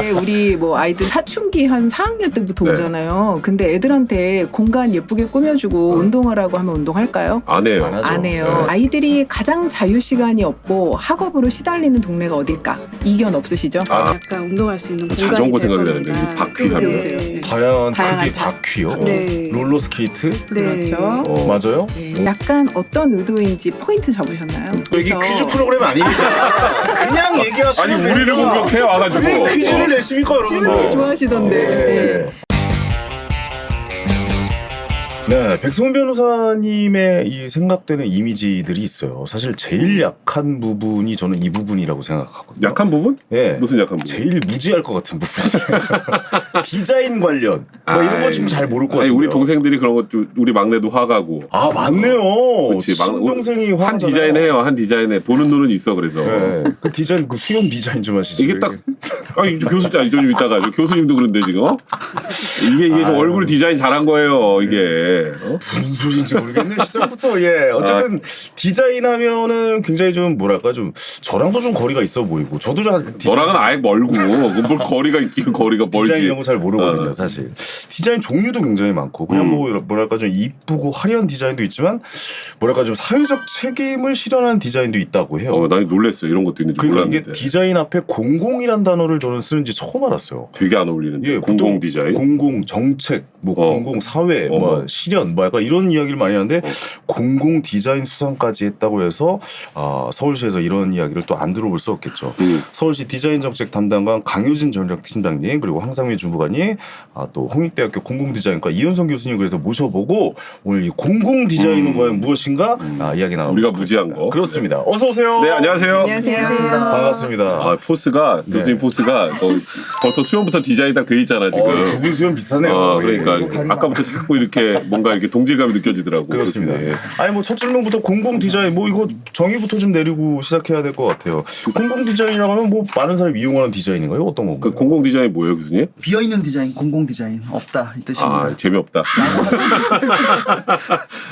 이제 우리 뭐 아이들 사춘기 한 4학년 때부터 네. 오잖아요. 근데 애들한테 공간 예쁘게 꾸며주고 운동하라고 하면 운동할까요? 안 해요. 안 하죠. 안 해요. 네. 아이들이 가장 자유 시간이 없고 학업으로 시달리는 동네가 어딜까? 이견 없으시죠? 약간 운동할 수 있는 공간이 자전거 될 생각이 겁니다. 나는데 바퀴 하면. 네. 다양한 다양한 크기 바퀴요. 네. 롤러스케이트. 네. 그렇죠. 맞아요? 네. 약간 어떤 의도인지 포인트 잡으셨나요? 이게 그래서 퀴즈 프로그램 아니니까 그냥 얘기하시면 아니 우리를 됩니다. 공격해 와가지고. 왜 퀴즈를 냈습니까, 질문을 여러분들? 좋아하시던데. 네. 네, 백승훈 변호사님의 이 생각되는 이미지들이 있어요. 사실 제일 약한 부분이 저는 이 부분이라고 생각하거든요. 약한 부분? 예. 무슨 약한 부분? 제일 무지할 것 같은 부분이잖아요. 디자인 관련 뭐 이런 거 좀 잘 모를 것 아니 같아요. 우리 동생들이 그런 거 좀 우리 막내도 화가고. 아 맞네요. 그렇지. 친동생이 한 디자인 해요. 한 디자인에 보는 눈은 있어 그래서. 네, 그 디자인 그 수영 디자인 좀 하시죠. 이게 딱 아니 교수님 좀 이따가 교수님도 그런데 지금 이게 저 얼굴 디자인 잘한 거예요 이게. 무슨 소리인지 모르겠네 시작부터. 예, 어쨌든 디자인하면은 굉장히 좀 뭐랄까 좀 저랑도 좀 거리가 있어 보이고 저도 좀 너랑은 아예 멀고 뭘 거리가 있긴 거리가 멀지. 디자인 이런 거 잘 모르거든요 사실. 디자인 종류도 굉장히 많고 그냥 뭐 뭐랄까 좀 이쁘고 화려한 디자인도 있지만 뭐랄까 좀 사회적 책임을 실현하는 디자인도 있다고 해요. 난 놀랬어요 이런 것도 있는지 그러니까 몰랐는데. 이게 디자인 앞에 공공이란 단어를 저는 쓰는지 처음 알았어요. 되게 안 어울리는데. 예, 공공 보통 디자인. 공공 정책, 뭐 공공 사회, 뭐 실현, 뭐 약간 이런 이야기를 많이 하는데 공공 디자인 수상까지 했다고 해서 서울시에서 이런 이야기를 또 안 들어볼 수 없겠죠. 서울시 디자인 정책 담당관 강효진 전략팀장님 그리고 황상미 주무관이 또 홍익대학교 공공디자인과 이윤성 교수님 그래서 모셔보고 오늘 이 공공 디자인은 과연 무엇인가 이야기 나눠. 우리가 무지한 거. 그렇습니다. 어서 오세요. 네 안녕하세요. 안녕하세요. 반갑습니다. 포스가 교수님 포스가 벌써 수염부터 디자인 딱 돼 있잖아 지금. 두 분 수염 비슷하네요. 그러니까 아까부터 자꾸 이렇게 뭔가 이렇게 동질감이 느껴지더라고. 그렇습니다. 네. 아니 뭐 첫 질문부터 공공 디자인 뭐 이거 정의부터 좀 내리고 시작해야 될 것 같아요. 공공 디자인이라고 하면 뭐 많은 사람이 이용하는 디자인인가요? 어떤 건가요? 그 공공 디자인 뭐예요, 교수님? 비어있는 디자인, 공공 디자인 없다 이 뜻입니다. 재미없다.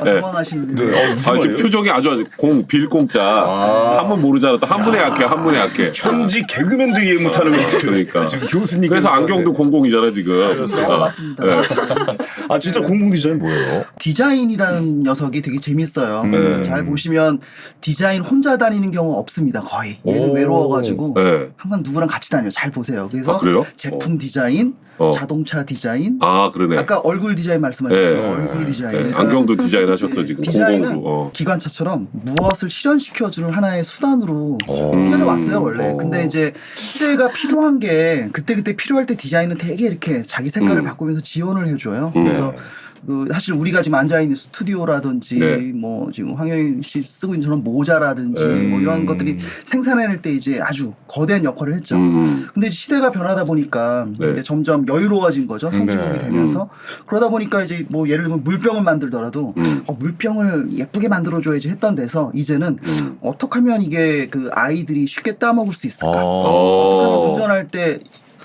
당황하시는데. 네, 무슨 지금 말이에요? 표정이 아주 빌공짜. 한 번 모르잖아. 또 한 분에 약해, 한 분에 약해. 현지 개그맨도 이해 못하는 멘트. 그러니까. 지금 교수님. 그래서 안경도 공공이잖아 지금. 맞습니다. 아 진짜 공공 디자인 뭐예요? 디자인이라는 녀석이 되게 재밌어요. 잘 보시면 디자인 혼자 다니는 경우 없습니다. 거의. 얘는 외로워가지고 네. 항상 누구랑 같이 다녀요. 잘 보세요. 그래서 그래요? 제품 디자인, 자동차 디자인, 그러네. 아까 얼굴 디자인 말씀하셨죠. 네. 얼굴 디자인. 네. 안경도 디자인하셨어 지금. 디자인은 공공으로. 기관차처럼 무엇을 실현시켜주는 하나의 수단으로 쓰여져 왔어요 원래. 근데 이제 시대가 필요한 게 그때 필요할 때 디자인은 되게 이렇게 자기 색깔을 바꾸면서 지원을 해줘요. 그래서 사실 우리가 지금 앉아있는 스튜디오라든지 뭐 지금 황영희 씨 쓰고 있는 저런 모자라든지 뭐 이런 것들이 생산해낼 때 이제 아주 거대한 역할을 했죠. 근데 이제 시대가 변하다 보니까 이제 점점 여유로워진 거죠. 선진국이 되면서. 그러다 보니까 이제 뭐 예를 들면 물병을 만들더라도 물병을 예쁘게 만들어줘야지 했던 데서 이제는 어떻게 하면 이게 그 아이들이 쉽게 따먹을 수 있을까. 어떻게 하면 운전할 때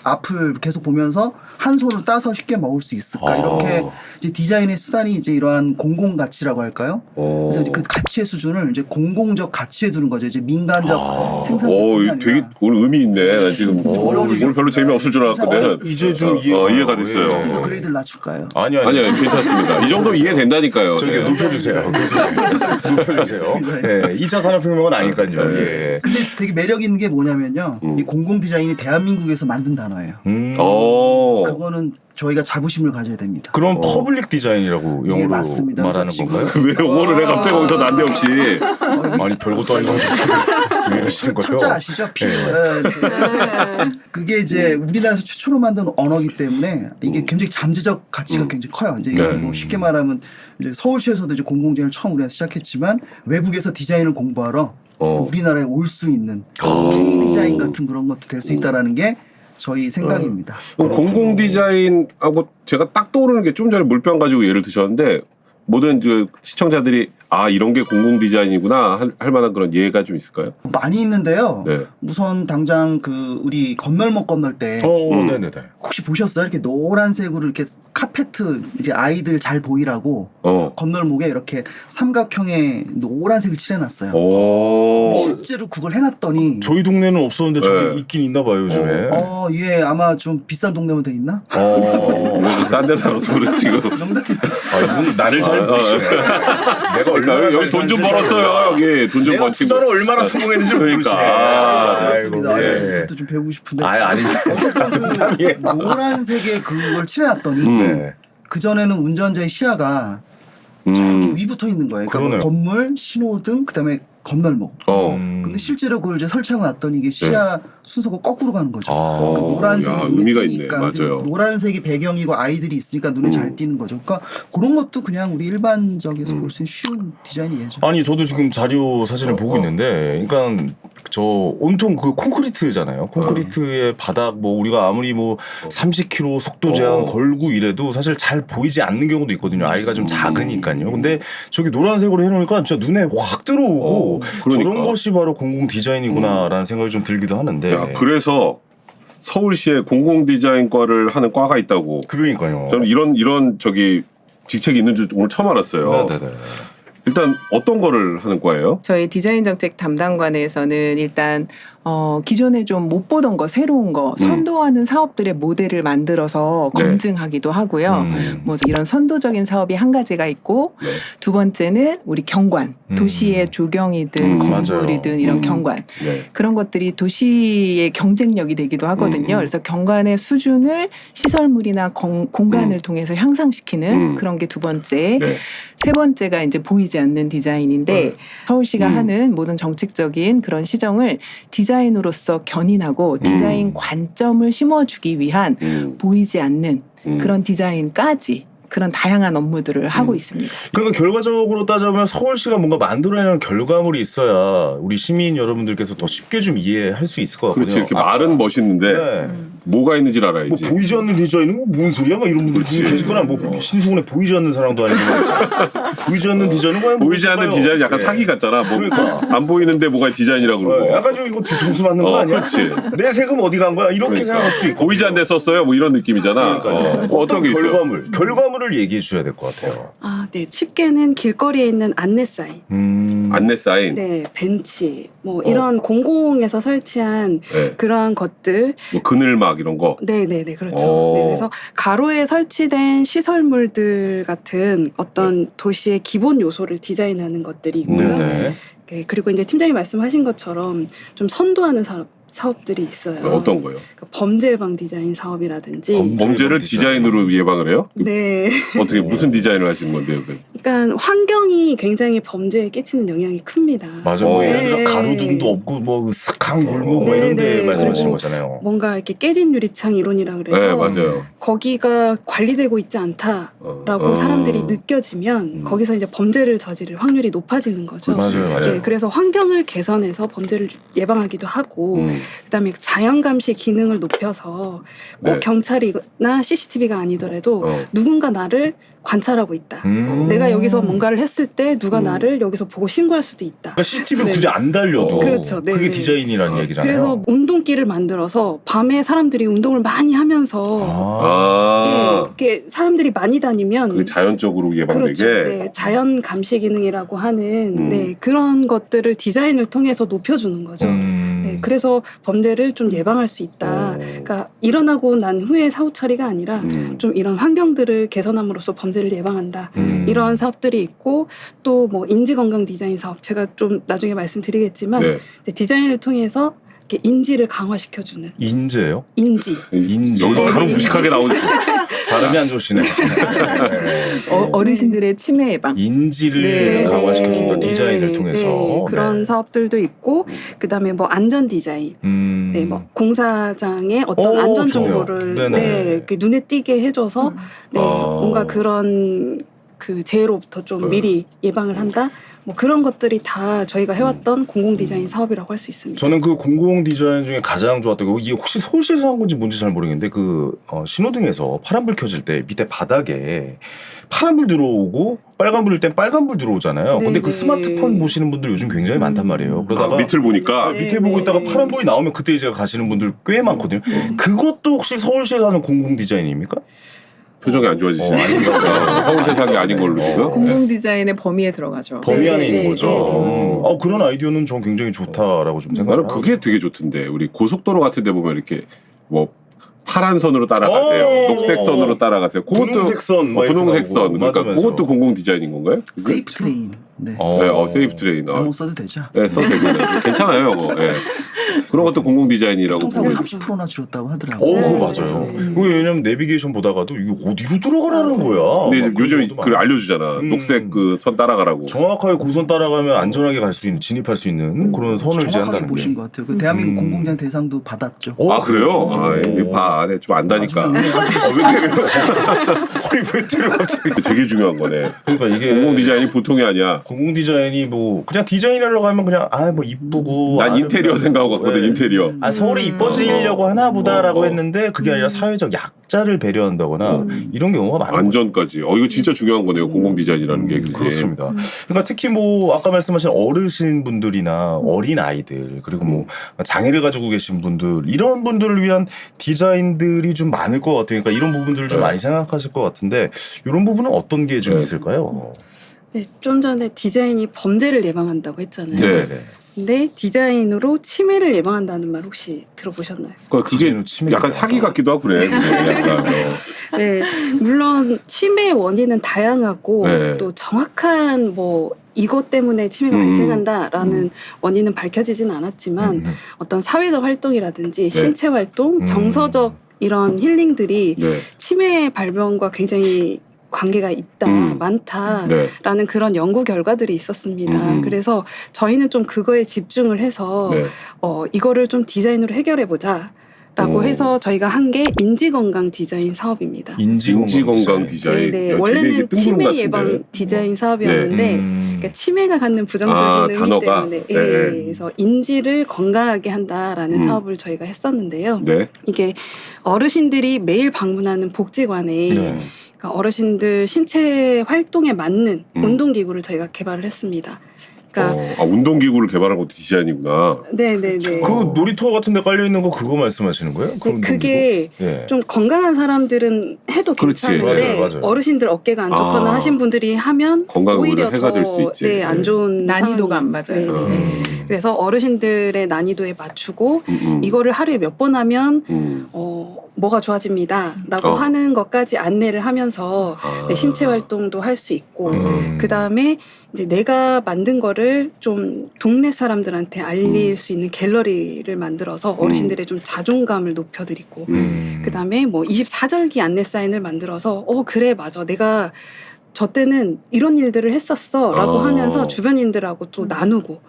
앞을 계속 보면서 한 손으로 따서 쉽게 먹을 수 있을까. 이렇게 이제 디자인의 수단이 이제 이러한 공공 가치라고 할까요? 그래서 이제 그 가치의 수준을 이제 공공적 가치에 두는 거죠. 이제 민간적 생산 제품이 아니라. 되게 오늘 의미 있네. 나 지금 오늘 별로 재미없을 줄 알았거든. 이제 좀 이해가 됐어요. 업그레이드를 낮출까요? 아니요, 괜찮습니다. 이 정도 이해된다니까요. 저기 높여주세요. 높여주세요. 네, 2차 산업혁명은 아니까요. 예. 근데 되게 매력 있는 게 뭐냐면요. 이 공공 디자인이 대한민국에서 만든 단어예요. 그거는 저희가 자부심을 가져야 됩니다. 그럼 퍼블릭 디자인이라고 영어로 맞습니다. 말하는 지금 건가요? 왜 영어를 해 갑자기 거기서 난데없이. 아니 별것도 아니고 왜 이러시는 거예요? 철자 아시죠? 그게 이제 우리나라에서 최초로 만든 언어이기 때문에 이게 굉장히 잠재적 가치가 굉장히 커요. 이제 뭐 쉽게 말하면 이제 서울시에서도 이제 공공디자인을 처음 우리가 시작했지만 외국에서 디자인을 공부하러 우리나라에 올 수 있는 K 디자인 같은 그런 것도 될 수 있다라는 게 저희 생각입니다. 공공 디자인하고 제가 딱 떠오르는 게 좀 전에 물병 가지고 예를 드셨는데 모든 시청자들이 아 이런 게 공공 디자인이구나 할 만한 그런 예가 좀 있을까요? 많이 있는데요. 네. 우선 당장 그 우리 건널목 건널 때 네네네. 혹시 보셨어요? 이렇게 노란색으로 이렇게 카페트 이제 아이들 잘 보이라고 건널목에 이렇게 삼각형의 노란색을 칠해놨어요. 오. 실제로 그걸 해놨더니 저희 동네는 없었는데 저기 네. 있긴 있나 봐요 요즘에. 예, 아마 좀 비싼 동네면 돼 있나? 싼 데 살아서 그래 지금. 농담. 이분 나를 잘 모르시네. 내가 얼마나 여기 돈 좀 벌었어요 여기 돈 좀 내가 버티고. 투자를 얼마나 성공했는지 그러니까. 모르시네. 그렇습니다. 아이고, 예. 예. 그것도 좀 배우고 싶은데. 아닙니다. 어쨌든 그 노란색의 그걸 칠해놨더니 네. 그 전에는 운전자의 시야가 위붙어 있는 거예요. 그러니까 뭐 그러네요. 건물, 신호등, 그다음에 건널목. 근데 실제로 그걸 이제 설치하고 났더니 이게 시야 순서가 거꾸로 가는 거죠. 그 노란색이 야, 눈에 의미가 띄니까 있네. 이제 맞아요. 노란색이 배경이고 아이들이 있으니까 눈에 잘 띄는 거죠. 그러니까 그런 것도 그냥 우리 일반적에서 볼 수 있는 쉬운 디자인이 예죠. 아니 저도 지금 자료 사진을 보고 있는데, 그러니까 저 온통 그 콘크리트잖아요. 콘크리트의 바닥 뭐 우리가 아무리 뭐 30km 속도 제한 걸고 이래도 사실 잘 보이지 않는 경우도 있거든요. 아이가 좀 작으니까요. 근데 저기 노란색으로 해놓으니까 진짜 눈에 확 들어오고 그러니까. 저런 것이 바로 공공 디자인이구나라는 생각이 좀 들기도 하는데. 야, 그래서 서울시에 공공 디자인과를 하는 과가 있다고. 그러니까요. 저는 이런 저기 직책이 있는 줄 오늘 처음 알았어요. 네네네. 일단 어떤 거를 하는 과예요? 저희 디자인 정책 담당관에서는 일단 기존에 좀 못 보던 거 새로운 거 선도하는 사업들의 모델을 만들어서 네. 검증하기도 하고요. 뭐 이런 선도적인 사업이 한 가지가 있고 네. 두 번째는 우리 경관, 도시의 조경이든 건물이든 맞아요. 이런 경관 네. 그런 것들이 도시의 경쟁력이 되기도 하거든요. 그래서 경관의 수준을 시설물이나 공간을 통해서 향상시키는 그런 게 두 번째. 네. 세 번째가 이제 보이지 않는 디자인인데 네. 서울시가 하는 모든 정책적인 그런 시정을 디자인으로서 견인하고 디자인 관점을 심어주기 위한 보이지 않는 그런 디자인까지 그런 다양한 업무들을 하고 있습니다. 그러니까 결과적으로 따져보면 서울시가 뭔가 만들어내는 결과물이 있어야 우리 시민 여러분들께서 더 쉽게 좀 이해할 수 있을 것 같거든요. 그렇지 이렇게 말은 멋있는데 네. 뭐가 있는지를 뭐 알아야지. 보이지 않는 디자인은 뭔 소리야? 막 이런 분들 그렇지. 계시거나 뭐 신승훈의 보이지 않는 사랑도 아니고 보이지 않는 디자인은 과연 보이지 않는 무엇일까요? 디자인 약간 네. 사기 같잖아. 뭐 그러니까. 안 보이는데 뭐가 디자인이라고 그러고. 약간 좀 이거 점수 받는 거 아니야? 그렇지. 내 세금 어디 간 거야? 이렇게 그러니까. 생각할 수 있고. 보이지 않는 데 썼어요. 뭐 이런 느낌이잖아. 어떤 게 있어요? 결과물을 얘기해 주셔야 될 것 같아요. 네. 쉽게는 길거리에 있는 안내 사인, 안내 사인. 네, 벤치, 뭐 이런 공공에서 설치한 네. 그러한 것들, 뭐 그늘막 이런 거. 네네네, 그렇죠. 네, 그래서 가로에 설치된 시설물들 같은 어떤 도시의 기본 요소를 디자인하는 것들이 있고요. 네네. 네, 그리고 이제 팀장님 말씀하신 것처럼 좀 선도하는 사업들이 있어요. 어떤 거요? 그러니까 범죄 예방 디자인 사업이라든지. 범죄를 디자인으로 예방을 해요? 네. 어떻게 무슨 디자인을 하시는 건데요? 그러니까 환경이 굉장히 범죄에 끼치는 영향이 큽니다. 맞아, 뭐 예를 들어 네. 가로등도 없고 뭐 으슥한 골목 뭐 네, 이런 데 네. 말씀하시는 그리고 거잖아요. 뭔가 이렇게 깨진 유리창 이론이라 그래서 네, 맞아요. 거기가 관리되고 있지 않다라고 사람들이 느껴지면 거기서 이제 범죄를 저지를 확률이 높아지는 거죠. 맞아요. 네, 그래서 환경을 개선해서 범죄를 예방하기도 하고 그다음에 자연 감시 기능을 높여서 꼭 네. 경찰이나 CCTV가 아니더라도 누군가 나를 관찰하고 있다. 내가 여기서 뭔가를 했을 때 누가 나를 여기서 보고 신고할 수도 있다. 그러니까 CCTV 네. 굳이 안 달려도 그렇죠. 네, 그게 네. 디자인이라는 얘기잖아요. 그래서 운동길을 만들어서 밤에 사람들이 운동을 많이 하면서 예, 이렇게 사람들이 많이 다니면 그게 자연적으로 예방되게. 그렇죠. 네, 자연 감시 기능이라고 하는 네, 그런 것들을 디자인을 통해서 높여주는 거죠. 네, 그래서 범죄를 좀 예방할 수 있다. 그러니까 일어나고 난 후에 사후 처리가 아니라 좀 이런 환경들을 개선함으로써 범죄를 예방한다. 이러한 사업들이 있고 또 뭐 인지건강 디자인 사업 제가 좀 나중에 말씀드리겠지만 네. 이제 디자인을 통해서 이렇게 인지를 강화시켜주는 인재요? 인지. 여기서 바로 무식하게 나오지. 발음이 안 좋으시네. 어르신들의 치매 예방. 인지를 네. 강화시켜주는 건 네. 디자인을 네. 통해서 네. 그런 네. 사업들도 있고 그다음에 뭐 안전 디자인, 네, 뭐 공사장의 어떤 안전 좋네요. 정보를 네네. 네, 이렇게 눈에 띄게 해줘서 네, 뭔가 그런 그 재해로부터 좀 미리 예방을 한다. 뭐 그런 것들이 다 저희가 해왔던 공공 디자인 사업이라고 할 수 있습니다. 저는 그 공공 디자인 중에 가장 좋았던 거 이게 혹시 서울시에서 한 건지 뭔지 잘 모르겠는데 그 신호등에서 파란불 켜질 때 밑에 바닥에 파란불 들어오고 빨간불일 땐 빨간불 들어오잖아요. 근데 그 네. 스마트폰 보시는 분들 요즘 굉장히 많단 말이에요. 그러다가 밑을 보니까 네. 밑에 보고 있다가 파란불이 나오면 그때 이제 가시는 분들 꽤 많거든요. 그것도 혹시 서울시에서 하는 공공 디자인입니까? 표정이 안 좋아지시네. 아닌가. 서울 세상이 아닌 걸로 지금. 공공 디자인의 범위에 들어가죠. 범위 네, 안에 네, 있는 네, 거죠. 네, 맞습니다. 그런 아이디어는 전 굉장히 좋다라고 좀 나는 생각해요. 그게 되게 좋던데. 우리 고속도로 같은 데 보면 이렇게 뭐 파란 선으로 따라가세요. 오. 녹색 선으로 따라가세요. 그것도 분홍색선, 막 이렇게 분홍색 선. 나오고. 그러니까 맞아, 맞아. 그것도 공공 디자인인 건가요? 세이프 트레인. 네. 네, 세이프 트레인. 그런 거 써도 되죠. 네, 써도 되잖아요. 괜찮아요, 이거. 네. 그런 것도 공공 디자인이라고 교통사고 보고. 30%나 줄었다고 하더라고요. 그거 네. 맞아요. 네. 그거 왜냐면 내비게이션 보다가도 이거 어디로 들어가라는 거야. 근데 이제 막 요즘 그런 것도 그 많아요. 알려주잖아. 녹색 그 선 따라가라고. 정확하게 고선 따라가면 안전하게 갈 수 있는 진입할 수 있는 그런 선을 이제 정확하게 한다는 보신 게. 것 같아요. 그 대한민국 공공디자인 대상도 받았죠. 아, 그래요? 아, 이게 봐. 네, 좀 안다니까. 왜 때려요? 아니 왜 때려 갑자기? 되게 중요한 거네. 그러니까 이게 공공 디자인이 보통이 아니야. 공공 디자인이 뭐 그냥 디자인하려고 하면 그냥 뭐 이쁘고 난 인테리어 아름다운- 생각하고 갔거든, 네. 인테리어. 서울이 이뻐지려고 하나 보다라고 했는데 그게 아니라 사회적 약자를 배려한다거나 이런 경우가 많아요. 안전까지. 이거 진짜 중요한 거네요. 공공 디자인이라는 게. 그치? 그렇습니다. 그러니까 특히 뭐 아까 말씀하신 어르신 분들이나 어린 아이들 그리고 뭐 장애를 가지고 계신 분들 이런 분들을 위한 디자인들이 좀 많을 것 같아요. 그러니까 이런 부분들을 좀 네. 많이 생각하실 것 같은데 이런 부분은 어떤 게 좀 네. 있을까요? 네, 좀 전에 디자인이 범죄를 예방한다고 했잖아요. 네. 근데 디자인으로 치매를 예방한다는 말 혹시 들어보셨나요? 그러니까 그게 디자인으로 치매 약간 사기 같기도 하고 그래. 약간. 네, 물론 치매의 원인은 다양하고 네. 또 정확한 뭐 이것 때문에 치매가 발생한다라는 원인은 밝혀지진 않았지만 어떤 사회적 활동이라든지 신체 활동, 정서적 이런 힐링들이 네. 치매 발병과 굉장히 관계가 있다, 많다라는 네. 그런 연구 결과들이 있었습니다. 그래서 저희는 좀 그거에 집중을 해서 네. 이거를 좀 디자인으로 해결해 보자. 라고 해서 저희가 한 게 인지건강 디자인 사업입니다. 인지건강 디자인. 네, 야, 되게 원래는 뜬구름 치매 같은데. 예방 디자인 사업이었는데 그러니까 치매가 갖는 부정적인 의미 단어가? 때문에 네. 그래서 인지를 건강하게 한다라는 사업을 저희가 했었는데요. 네. 이게 어르신들이 매일 방문하는 복지관에 네. 그러니까 어르신들 신체 활동에 맞는 운동기구를 저희가 개발을 했습니다. 그러니까 운동기구를 개발한 것도 디자인이구나. 네네네. 그 놀이터 같은 데 깔려 있는 거 그거 말씀하시는 거예요? 그 네, 그게 네. 좀 건강한 사람들은 해도 그렇지. 괜찮은데 맞아요. 어르신들 어깨가 안 좋거나 하신 분들이 하면 건강 오히려 해가 될 수 더 있지. 네, 안 좋은 난이도가 안 상황이- 맞아요. 네네. 그래서 어르신들의 난이도에 맞추고 이거를 하루에 몇 번 하면 뭐가 좋아집니다라고 하는 것까지 안내를 하면서 네, 신체 활동도 할 수 있고 그 다음에 이제 내가 만든 거를 좀 동네 사람들한테 알릴 수 있는 갤러리를 만들어서 어르신들의 좀 자존감을 높여드리고 그 다음에 뭐 24절기 안내 사인을 만들어서 그래 맞아 내가 저 때는 이런 일들을 했었어라고 하면서 주변인들하고 또 나누고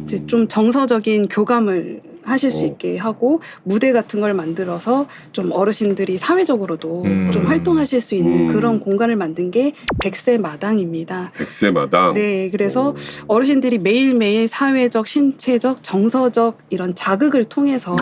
이제 좀 정서적인 교감을 하실 수 있게 하고 무대 같은 걸 만들어서 좀 어르신들이 사회적으로도 좀 활동하실 수 있는 그런 공간을 만든 게 100세 마당입니다. 100세 마당. 네, 그래서 어르신들이 매일매일 사회적, 신체적, 정서적 이런 자극을 통해서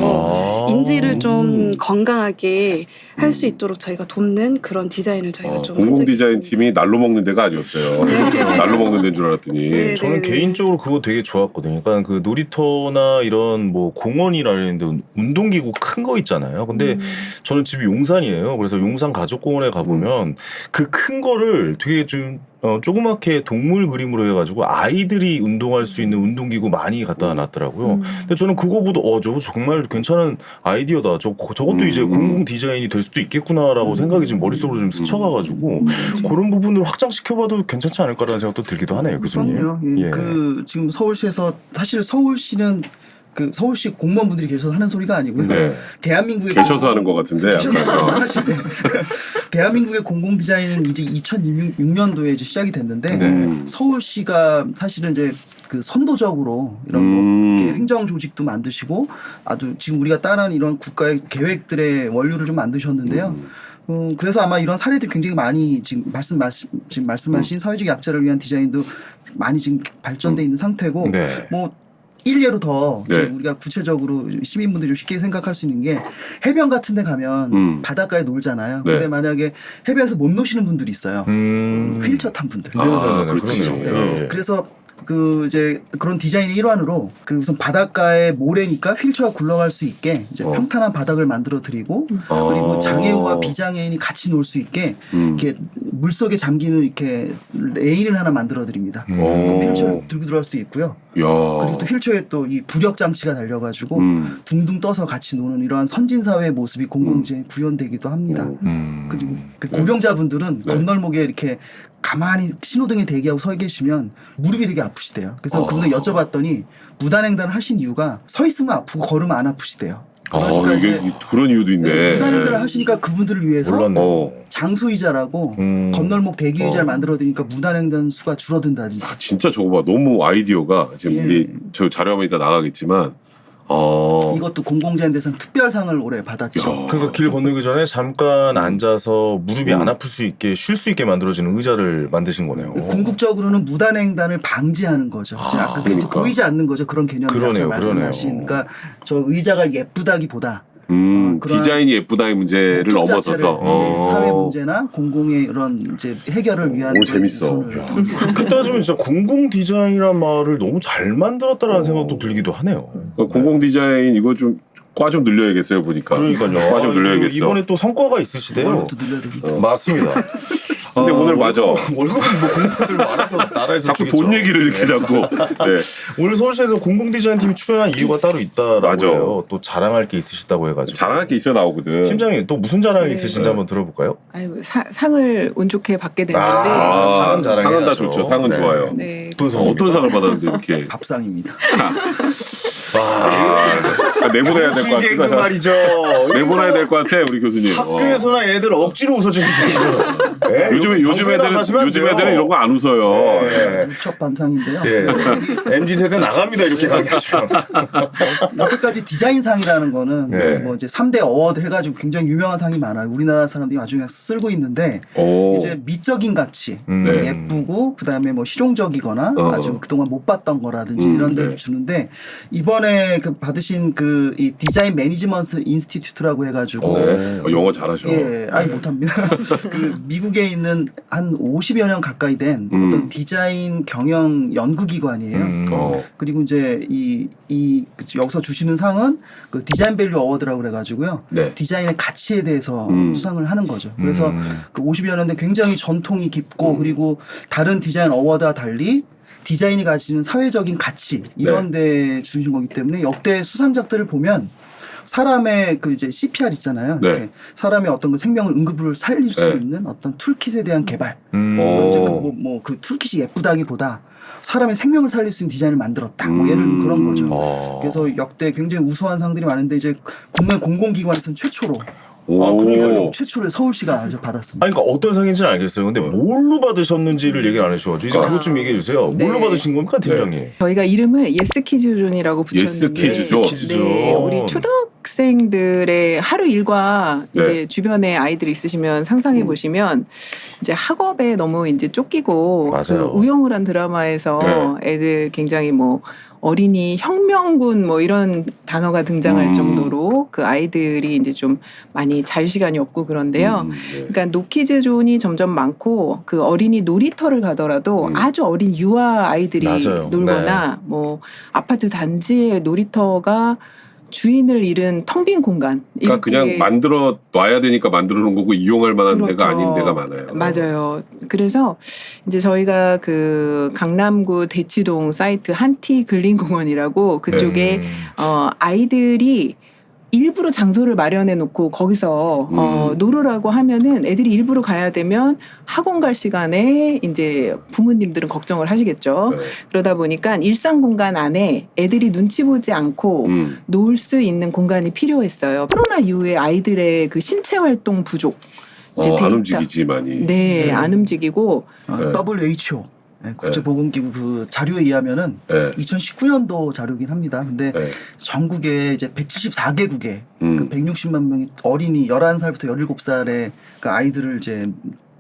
인지를 좀 건강하게 할 수 있도록 저희가 돕는 그런 디자인을 저희가 좀 공공 한 적이 디자인 있습니다. 팀이 날로 먹는 데가 아니었어요. 네. 날로 먹는 데인 줄 알았더니. 네. 저는 개인적으로 그거 되게 좋았거든요. 그러니까 그 놀이터나 이런 뭐 공원이라는데 운동기구 큰 거 있잖아요. 근데 저는 집이 용산이에요. 그래서 용산 가족공원에 가보면 그 큰 거를 되게 좀 조그맣게 동물 그림으로 해가지고 아이들이 운동할 수 있는 운동기구 많이 갖다 놨더라고요. 근데 저는 그거 보다 저거 정말 괜찮은 아이디어다. 저것도 이제 공공 디자인이 될 수도 있겠구나라고 생각이 지금 머릿속으로 좀 스쳐가가지고 그런 부분을 확장시켜봐도 괜찮지 않을까라는 생각도 들기도 하네요, 교수님. 그럼요. 예. 그 지금 서울시에서 사실 서울시는 그 서울시 공무원분들이 계셔서 하는 소리가 아니고요. 네. 대한민국의 계셔서 하는 것 같은데. 계셔서 약간. 사실 대한민국의 공공 디자인은 이제 2006년도에 이제 시작이 됐는데 네. 서울시가 사실은 이제 그 선도적으로 이런 뭐 이렇게 행정 조직도 만드시고 아주 지금 우리가 따르는 이런 국가의 계획들의 원류를 좀 만드셨는데요. 그래서 아마 이런 사례들이 굉장히 많이 지금 말씀하신 사회적 약자를 위한 디자인도 많이 지금 발전돼 있는 상태고 네. 뭐 일례로 더 이제 네. 우리가 구체적으로 시민분들이 좀 쉽게 생각할 수 있는 게 해변 같은 데 가면 바닷가에 놀잖아요. 네. 근데 만약에 해변에서 못 노시는 분들이 있어요. 휠체어 탄 분들. 그렇죠. 그러네요. 그래서 그 이제 그런 디자인의 일환으로 그 우선 바닷가에 모래니까 휠체어가 굴러갈 수 있게 이제 평탄한 바닥을 만들어 드리고 그리고 장애우와 비장애인이 같이 놀 수 있게 이렇게 물속에 잠기는 이렇게 레인을 하나 만들어 드립니다. 그럼 휠체어를 들고 들어갈 수 있고요. 야. 그리고 또 휠체어에 또 이 부력 장치가 달려가지고 둥둥 떠서 같이 노는 이러한 선진 사회의 모습이 공공지에 구현되기도 합니다. 그리고 그 고령자분들은 네. 건널목에 이렇게 가만히 신호등에 대기하고 서 계시면 무릎이 되게 아프시대요. 그래서 그분들 여쭤봤더니 무단횡단을 하신 이유가 서 있으면 아프고 걸으면 안 아프시대요. 그러니까 이게 이제 그런 이유도 있네. 무단횡단을 하시니까 그분들을 위해서 몰랐네. 장수의자라고 건널목 대기의자를 만들어드리니까 무단횡단 수가 줄어든다든지. 진짜 저거 봐. 너무 아이디어가 지금 예. 우리 저 자료화면 이따 나가겠지만 이것도 공공재난 대상 특별상을 올해 받았죠. 그러니까 길 건너기 전에 잠깐 앉아서 무릎이 안 아플 수 있게 쉴 수 있게 만들어지는 의자를 만드신 거네요. 궁극적으로는 무단횡단을 방지하는 거죠. 아까 그 그러니까. 보이지 않는 거죠. 그런 개념이라서 그러네요, 말씀하신. 그러니까 저 의자가 예쁘다기보다 그런 디자인이 예쁘다의 문제를 목적 넘어서서 자체를 사회 문제나 공공의 이런 이제 해결을 위한 오, 재밌어. 손을 그렇게 따지면 진짜 공공 디자인이란 말을 너무 잘 만들었다라는 생각도 들기도 하네요. 공공 디자인 이거 좀 과 좀 늘려야겠어요 보니까. 그러니까요. 과 좀 늘려야겠어. 이번에 또 성과가 있으시대요. 월급도 늘려드리고. 맞습니다. 근데 오늘 맞아. 월급은 뭐 공무원들 많아서 나라에서 자꾸 주겠죠. 돈 얘기를 이렇게 자꾸. 네. 오늘 서울시에서 공공 디자인 팀이 출연한 이유가 따로 있다라고 맞아. 해요. 또 자랑할 게 있으시다고 해가지고. 자랑할 게 있어 나오거든. 팀장님 또 무슨 자랑이 네. 있으신지 한번 들어볼까요? 아유, 상을 운 좋게 받게 됐는데 상은 자랑해야죠. 상은 다 좋죠. 상은 네. 좋아요. 네. 어떤 상을 받았는데 이렇게 밥상입니다. 내보내야 될 것 무슨 개그 같아. 말이죠. 내보내야 될 것 같아 우리 교수님. 학교에서나 애들 억지로 웃어주시는 네? 요즘 애들은 이런 거 안 웃어요. 네. 무척 반상인데요. 예. MZ 세대 나갑니다 이렇게 가르치면. 여태까지 디자인상이라는 거는 네. 뭐 이제 3대 어워드 해가지고 굉장히 유명한 상이 많아요. 우리나라 사람들이 아주 그냥 쓸고 있는데 오. 이제 미적인 가치, 네. 예쁘고 그다음에 뭐 실용적이거나 아주 그동안 못 봤던 거라든지 이런 데를 네. 주는데 이번에 그 받으신 그 이 디자인 매니지먼트 인스티튜트라고 해가지고 네. 영어 잘하셔. 예, 아니 네. 못합니다. 그 미국에 있는 한 50여 년 가까이 된 어떤 디자인 경영 연구기관이에요. 그리고 이제 여기서 주시는 상은 그 디자인 밸류 어워드라고 그래가지고요. 네. 디자인의 가치에 대해서 수상을 하는 거죠. 그래서 그 50여 년대 굉장히 전통이 깊고 그리고 다른 디자인 어워드와 달리 디자인이 가지는 사회적인 가치 이런 데 주신 거기 때문에 역대 수상작들을 보면 사람의 그 이제 CPR 있잖아요. 네. 이렇게 사람의 어떤 그 생명을 응급을 살릴 수 네. 있는 어떤 툴킷에 대한 개발. 어. 이제 그 툴킷이 예쁘다기보다 사람의 생명을 살릴 수 있는 디자인을 만들었다. 뭐 예를 들면 그런 거죠. 그래서 역대 굉장히 우수한 상들이 많은데 이제 국내 공공기관에서는 최초로 오. 최초로 서울시가 받았습니다. 아니, 그러니까 어떤 상인지는 알겠어요. 근데 뭘로 받으셨는지를 얘기를 안 해주셔가지고 이제 그것 좀 얘기해 주세요. 뭘로 네. 받으신 겁니까, 팀장님? 저희가 이름을 예스키즈존이라고 붙였는데 예스키즈존. 네, 우리 초등학생들의 하루 일과 네. 이제 주변에 아이들이 있으시면 상상해 보시면 이제 학업에 너무 이제 쫓기고 그 맞아요. 우영우란 드라마에서 애들 굉장히 뭐 어린이 혁명군 뭐 이런 단어가 등장할 정도로 그 아이들이 이제 좀 많이 자유시간이 없고 그런데요. 네. 그러니까 노키즈존이 점점 많고 그 어린이 놀이터를 가더라도 아주 어린 유아 아이들이 맞아요. 놀거나 뭐 아파트 단지의 놀이터가 주인을 잃은 텅 빈 공간. 그러니까 그냥 이렇게 만들어 놔야 되니까 만들어 놓은 거고 이용할 만한 그렇죠. 데가 아닌 데가 많아요. 맞아요. 그래서 이제 저희가 그 강남구 대치동 사이트 한티 근린공원이라고 그쪽에 아이들이 일부러 장소를 마련해 놓고 거기서 놀으라고 하면은 애들이 일부러 가야 되면 학원 갈 시간에 이제 부모님들은 걱정을 하시겠죠. 네. 그러다 보니까 일상 공간 안에 애들이 눈치 보지 않고 놀 수 있는 공간이 필요했어요. 코로나 이후에 아이들의 그 신체 활동 부족. 이제 안 데이터. 움직이지 많이. 네, 안 움직이고. 네. WHO 국제보건기구 그 자료에 의하면은 네. 2019년도 자료긴 합니다. 근데 네. 전국에 이제 174개국에 그 160만 명의 어린이 11살부터 17살의 그 아이들을 이제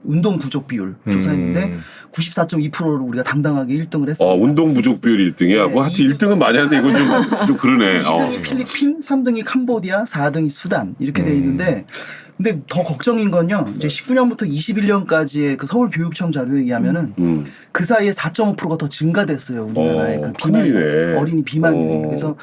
운동 부족 비율 조사했는데 94.2%로 우리가 당당하게 1등을 했습니다. 운동 부족 비율 1등이야. 네, 뭐 하여튼 1등은 많이 하는데 이건 좀 그러네. 2등이 필리핀, 3등이 캄보디아, 4등이 수단 이렇게 돼 있는데 근데 더 걱정인 건요. 이제 19년부터 21년까지의 그 서울교육청 자료에 의하면은 그 사이에 4.5%가 더 증가됐어요. 우리나라의 그 비만 큰일이네. 어린이 비만율이. 그래서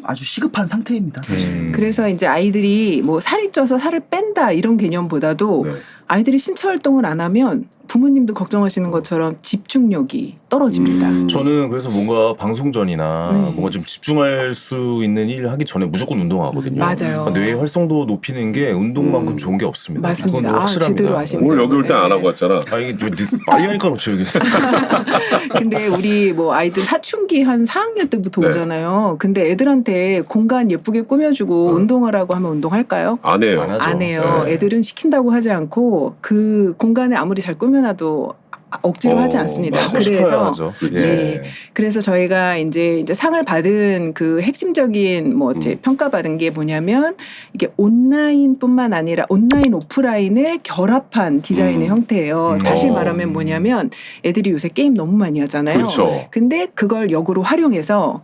아주 시급한 상태입니다, 사실. 그래서 이제 아이들이 뭐 살이 쪄서 살을 뺀다 이런 개념보다도 네. 아이들이 신체 활동을 안 하면 부모님도 걱정하시는 것처럼 집중력이 떨어집니다. 저는 그래서 뭔가 방송 전이나 뭔가 좀 집중할 수 있는 일 하기 전에 무조건 운동하고든요. 맞아요. 뇌 활성도 높이는 게 운동만큼 좋은 게 없습니다. 맞습니다. 그건 확실합니다. 제대로 아시네요. 오늘 여기 올 때 안 하고 왔잖아. 이게 빨리 하니까 그렇죠. 여기. 근데 우리 뭐 아이들 사춘기 한 4학년 때부터 네. 오잖아요. 근데 애들한테 공간 예쁘게 꾸며주고 운동하라고 하면 운동할까요? 안 해요. 안 하죠. 안 해요. 네. 애들은 시킨다고 하지 않고 그 공간에 아무리 잘 꾸며놔도 억지로 하지 않습니다. 하고 싶어야 하죠. 네. 그래서 저희가 이제 상을 받은 그 핵심적인 뭐 이제 평가받은 게 뭐냐면 이게 온라인뿐만 아니라 온라인 오프라인을 결합한 디자인의 형태예요. 다시 말하면 뭐냐면 애들이 요새 게임 너무 많이 하잖아요. 그렇죠. 근데 그걸 역으로 활용해서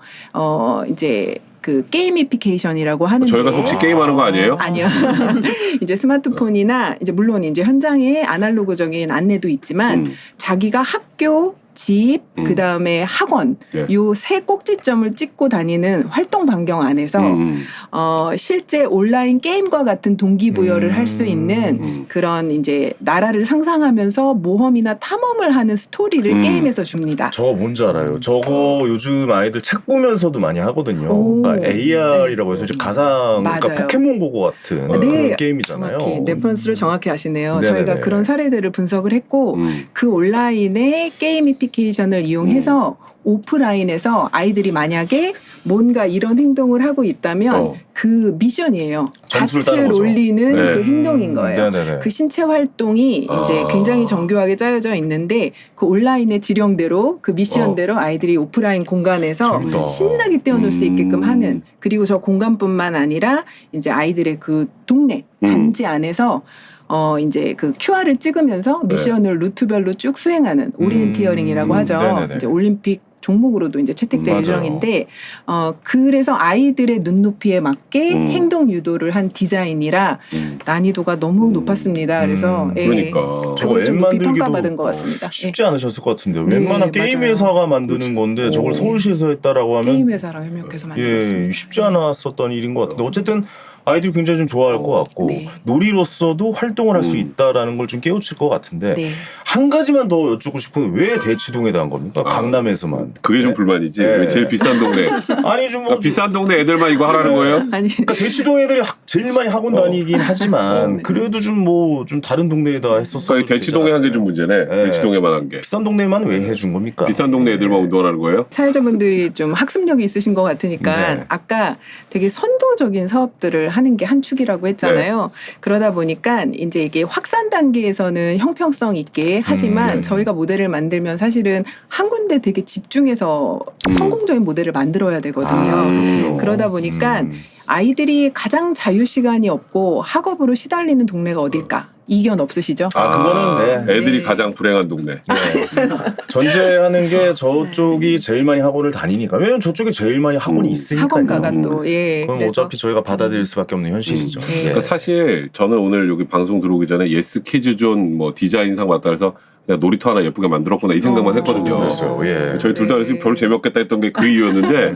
이제 그 게이미피케이션이라고 하는데 저희가 혹시 게임하는 거 아니에요? 아니요. 이제 스마트폰이나 이제 물론 이제 현장에 아날로그적인 안내도 있지만 자기가 학교 집, 그 다음에 학원, 네. 요 세 꼭지점을 찍고 다니는 활동 반경 안에서 실제 온라인 게임과 같은 동기부여를 할 수 있는 그런 이제 나라를 상상하면서 모험이나 탐험을 하는 스토리를 게임에서 줍니다. 저거 뭔지 알아요? 저거 요즘 아이들 책 보면서도 많이 하거든요. 그러니까 AR이라고 해서 이제 가상 그러니까 맞아요. 포켓몬 고고 같은 그런 게임이잖아요. 정확히 레퍼런스를 정확히 하시네요. 네네네. 저희가 그런 사례들을 분석을 했고 그 온라인의 게이미피케이션을 이용해서 오프라인에서 아이들이 만약에 뭔가 이런 행동을 하고 있다면 그 미션이에요. 점수를 따는 값을 거죠. 올리는 네. 그 행동인 거예요. 네네네. 그 신체 활동이 이제 굉장히 정교하게 짜여져 있는데 그 온라인의 지령대로 그 미션대로 아이들이 오프라인 공간에서 재밌다. 신나게 뛰어놀 수 있게끔 하는 그리고 저 공간뿐만 아니라 이제 아이들의 그 동네 단지 안에서 이제 그 QR을 찍으면서 미션을 루트별로 쭉 수행하는 오리엔티어링이라고 하죠. 네네네. 이제 올림픽 종목으로도 이제 채택될 맞아요. 예정인데 그래서 아이들의 눈높이에 맞게 행동 유도를 한 디자인이라 난이도가 너무 높았습니다. 그래서 그러니까. 저거 앱 좀 높이 만들기도 평가받은 것 같습니다. 쉽지 않으셨을 것 같은데요. 네, 웬만한 게임 맞아요. 회사가 만드는 건데 저걸 서울시에서 했다라고 하면 게임 회사랑 협력해서 만들었습니다. 쉽지 않았었던 일인 것 같은데 어쨌든 아이들이 굉장히 좀 좋아할 것 같고 네. 놀이로서도 활동을 할 수 있다라는 걸 좀 깨우칠 것 같은데 네. 한 가지만 더 여쭙고 싶은 게 왜 대치동에다 한 겁니까? 강남에서만. 그게 좀 불만이지. 네. 왜 제일 비싼 동네. 아니 좀 뭐 비싼 동네 애들만 이거 하라는 거예요? 아니 그러니까 대치동 애들이 제일 많이 학원 다니긴 하지만 그래도 좀 뭐 좀 다른 동네에다 했었어도 그러니까 대치동에 한 게 좀 문제네. 네. 대치동에만 한 게. 비싼 동네만 왜 해준 겁니까? 비싼 동네 애들만 운동하라는 거예요? 사회자분들이 좀 학습력이 있으신 것 같으니까 네. 아까 되게 선도적인 사업들을 하는 게 한 축이라고 했잖아요. 그러다 보니까 이제 이게 확산 단계에서는 형평성 있게 하지만 저희가 모델을 만들면 사실은 한 군데 되게 집중해서 성공적인 모델을 만들어야 되거든요. 그렇군요. 그러다 보니까 아이들이 가장 자유 시간이 없고 학업으로 시달리는 동네가 어딜까? 이견 없으시죠? 그거는 네. 애들이 네. 가장 불행한 동네. 전제하는 게 저쪽이 제일 많이 학원을 다니니까. 왜냐면 저쪽에 제일 많이 학원이 있으니까요. 학원가가 또 그럼 그래서 어차피 저희가 받아들일 수밖에 없는 현실이죠. 네. 예. 그러니까 사실 저는 오늘 여기 방송 들어오기 전에 예스 키즈존 뭐 디자인상 왔다 그래서 야, 놀이터 하나 예쁘게 만들었구나 이 생각만 했거든요. 그랬어요. 예. 저희 둘 다 그래서 별로 재미없겠다 했던 게 그 이유였는데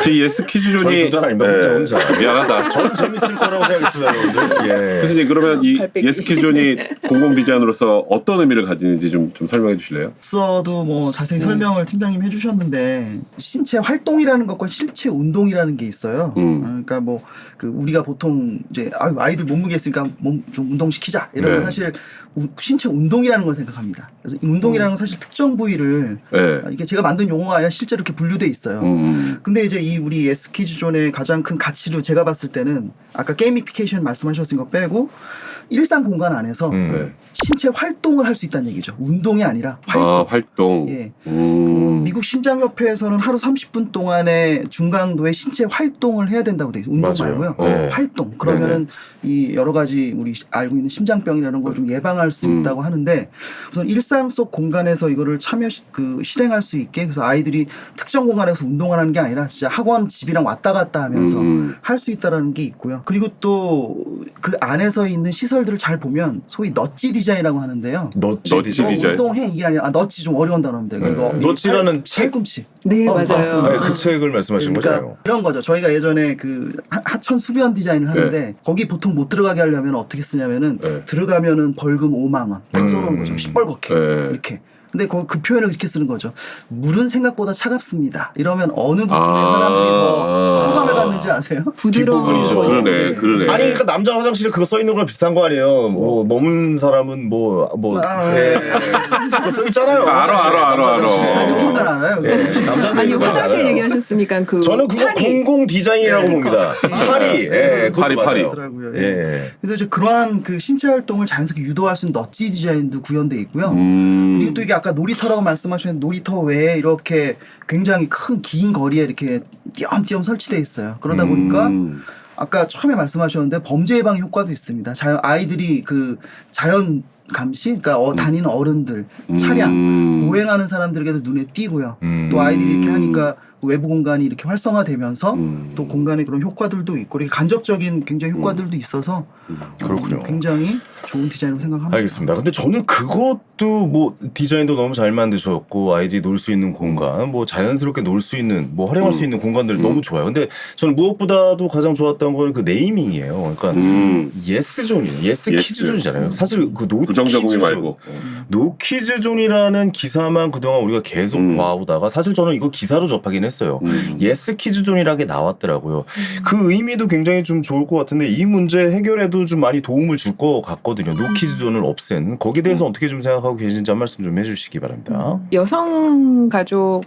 제 예스 퀴즈존이 저희 둘다 아닙니다. 혼자. 미안하다. 저는 재밌을 거라고 생각했습니다, 여러분들. 예. 그래서 이제 그러면 이 발빼기. 예스 퀴즈존이 공공 디자인으로서 어떤 의미를 가지는지 좀 설명해 주실래요? 써도 뭐 자세히 설명을 팀장님이 해주셨는데 신체 활동이라는 것과 신체 운동이라는 게 있어요. 그러니까 뭐 그 우리가 보통 이제 아이들 몸무게 있으니까 몸 좀 운동시키자 이러면 네. 사실 신체 운동이라는 걸 생각합니다. 그래서 이 운동이라는 건 사실 특정 부위를 네. 이게 제가 만든 용어가 아니라 실제로 이렇게 분류돼 있어요. 근데 이제 이 우리 예스키즈존의 가장 큰 가치로 제가 봤을 때는 아까 게이미피케이션 말씀하셨은 거 빼고 일상 공간 안에서 네. 신체 활동을 할 수 있다는 얘기죠. 운동이 아니라 활동. 아, 활동. 예. 미국 심장협회에서는 하루 30분 동안의 중강도의 신체 활동을 해야 된다고 돼 있어요. 운동 맞아요. 말고요. 네. 활동. 그러면은 이 여러 가지 우리 알고 있는 심장병이라는 걸 좀 예방할 수 있다고 하는데 우선 일상 속 공간에서 이거를 실행할 수 있게 그래서 아이들이 특정 공간에서 운동을 하는 게 아니라 진짜 학원 집이랑 왔다 갔다 하면서 할 수 있다라는 게 있고요. 그리고 또 그 안에서 있는 시설들을 잘 보면 소위 넛지 디자인이라고 하는데요. 넛지 디자인. 운동해 이게 아니라 넛지 좀 어려운 단어인데 이거 넛지라는 책? 팔꿈치. 네, 맞아요. 맞습니다. 그 책을 말씀하신 그러니까 거잖아요. 이런 거죠. 저희가 예전에 그 하천 수변 디자인을 하는데 거기 보통 못 들어가게 하려면 어떻게 쓰냐면은 네. 들어가면은 벌금 5만 원 딱 써놓은 거죠. 시뻘겋게 네. 이렇게. 근데 그 표현을 이렇게 쓰는 거죠. 물은 생각보다 차갑습니다. 이러면 어느 부분에 사람들이 더 호감을 갖는지 아세요? 부드러운 뒷부분이죠. 거. 그러네, 그러네. 아니 그러니까 남자 화장실에 그거 써 있는 거랑 비슷한 거 아니에요. 뭐 머문 사람은 그거 써 있잖아요. 알아. 느낌만 알아요. 남자들 아니 그거 화장실 알아요. 얘기하셨으니까 그 저는 그거 파리. 공공 디자인이라고 네. 봅니다. 파리. 예, 그것도 파리. 맞아요. 더라고요. 예. 예. 그래서 이제 그러한 그 신체 활동을 자연스럽게 유도할 수 있는 넛지 디자인도 구현돼 있고요. 그리고 또 이게 아까 놀이터라고 말씀하셨는데 놀이터 외에 이렇게 굉장히 큰 긴 거리에 이렇게 띄엄띄엄 설치돼 있어요. 그러다 보니까 아까 처음에 말씀하셨는데 범죄 예방 효과도 있습니다. 아이들이 그 자연 감시, 그러니까 다니는 어른들, 차량, 보행하는 사람들에게도 눈에 띄고요. 또 아이들이 이렇게 하니까 외부 공간이 이렇게 활성화되면서 또 공간에 그런 효과들도 있고 이렇게 간접적인 굉장히 효과들도 있어서 그렇군요. 굉장히 좋은 디자인으로 생각합니다. 알겠습니다. 근데 저는 그것도 뭐 디자인도 너무 잘 만드셨고 아이들이 놀 수 있는 공간, 뭐 자연스럽게 놀 수 있는, 뭐 활용할 수 있는 공간들 너무 좋아요. 근데 저는 무엇보다도 가장 좋았던 거는 그 네이밍이에요. 그러니까 예스존이, 예스 키즈존이잖아요. 사실 그 노 부정적응이 말고. 노키즈존이라는 기사만 그동안 우리가 계속 봐오다가 사실 저는 이거 기사로 접하긴 했어요. 예스 키즈존이라는 게 나왔더라고요. 그 의미도 굉장히 좀 좋을 것 같은데 이 문제 해결에도 좀 많이 도움을 줄 것 같거든요. 노키즈존을 없앤 거기에 대해서 어떻게 좀 생각하고 계신지 한 말씀 좀 해주시기 바랍니다. 여성 가족